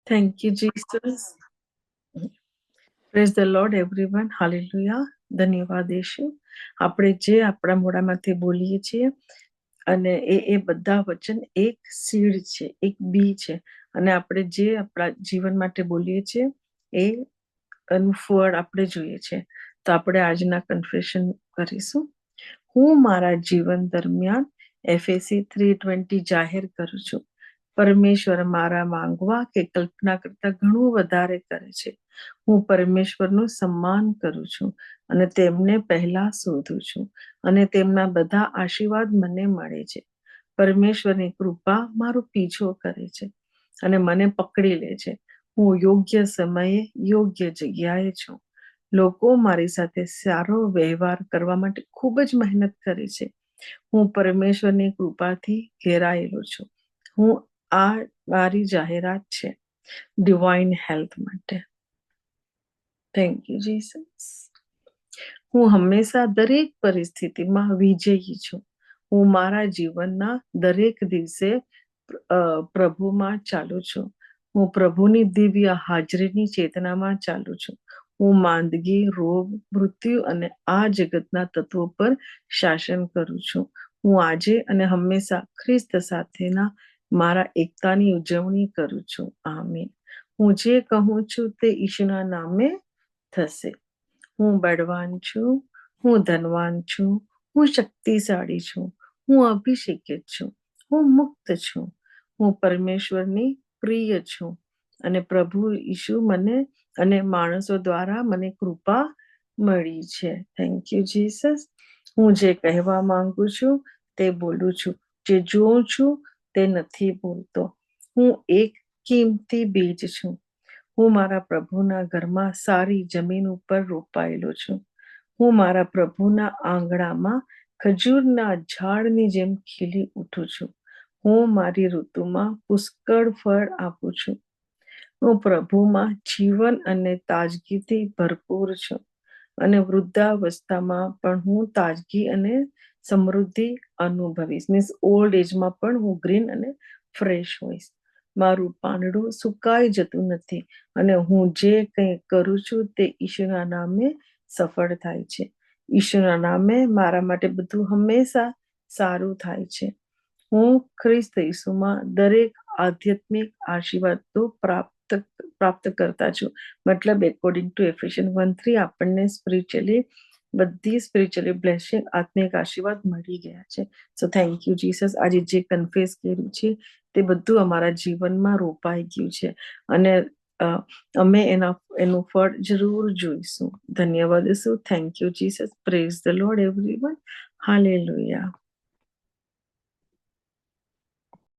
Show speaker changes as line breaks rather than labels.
Thank you, Jesus. Praise the lord everyone. Hallelujah. ધન્યવાદ યેશુ. આપણે જે આપણા મોઢામાંથી બોલીએ છીએ અને એ બધા વચન એક સીડ છે, એક બી છે, અને આપણે જે આપણા જીવન માટે બોલીએ છીએ એ એનું ફળ આપણે જોઈએ છે. તો આપણે આજના કન્ફેશન કરીશું. હું મારા જીવન દરમિયાન એફએસી 3:20 જાહેર કરું છું. પરમેશ્વર મારા માંગવા કે કલ્પના કરતા ઘણું વધારે કરે છે. હું પરમેશ્વરનું સન્માન કરું છું અને તેમને પહેલા શોધું છું અને તેમના બધા આશીર્વાદ મને મળે છે. પરમેશ્વરની કૃપા મારો પીછો કરે છે અને મને પકડી લે છે. હું યોગ્ય સમયે યોગ્ય જગ્યાએ છું. લોકો મારી સાથે સારો વ્યવહાર કરવા માટે ખૂબ જ મહેનત કરે છે. હું પરમેશ્વરની કૃપાથી ઘેરાયેલો છું. આ મારી જાહેરાત છે ડિવાઇન હેલ્થ માટે. Thank you Jesus. હું હંમેશા દરેક પરિસ્થિતિમાં વિજયી છું. હું મારા જીવનના દરેક દિવસે પ્રભુમાં ચાલુ છું. હું પ્રભુની દિવ્ય હાજરીની ચેતનામાં ચાલુ છું. હું માંદગી, રોગ, મૃત્યુ અને આ જગતના તત્વો પર શાસન કરું છું. હું આજે અને હંમેશા ખ્રિસ્ત સાથેના મારા એકતાની ઉજવણી કરું છું. આમીન. હું જે કહું છું તે ઈશુના નામે થશે. હું બળવાન છું, હું ધનવાન છું, હું શક્તિશાળી છું, હું અભિષેકિત છું, હું મુક્ત છું, હું પરમેશ્વરની પ્રિય છું અને પ્રભુ ઈશુ મને અને માણસો દ્વારા મને કૃપા મળી છે. Thank you Jesus. હું જે કહેવા માંગુ છું તે બોલું છું. જે જોઉં છું તે નથી બોલતો. હું એક કિંમતી બીજ છું. હું મારા પ્રભુના ઘરમાં સારી જમીન ઉપર રોપાયેલો છું. હું મારા પ્રભુના આંગણામાં ખજૂરના ઝાડની જેમ ખીલી ઉઠું છું. હું મારી ઋતુમાં પુષ્કળ ફળ આપું છું. હું પ્રભુમાં જીવન અને તાજગીથી ભરપૂર છું અને વૃદ્ધાવસ્થામાં પણ હું તાજગી અને સમૃદ્ધિ અનુભવીશ. મીન્સ ઓલ્ડ એજમાં પણ હું ગ્રીન અને ફ્રેશ હોઈશ. મારું પાંદડું સુકાઈ જતું નથી અને હું જે કંઈ કરું છું તે ઈશ્વરના નામે સફળ થાય છે. ઈશ્વરના નામે મારા માટે બધું હંમેશા સારું થાય છે. હું ખ્રિસ્ત ઈસુમાં દરેક આધ્યાત્મિક આશીર્વાદો પ્રાપ્ત કરતા છું. મતલબ એકોર્ડિંગ ટુ એફિશિયન 1:3 આપણને બધી સ્પિરિચ્યુઅલી બ્લેસિંગ, આત્મિક આશીર્વાદ મળી ગયા છે. So thank you Jesus. આજે જે કન્ફેસ કર્યું છે તે બધું અમારા જીવનમાં રોપાઈ ગયું છે અને અમે એનું ફળ જરૂર જોઈશું. ધન્યવાદ. Thank you Jesus. Praise the lord everyone. Hallelujah.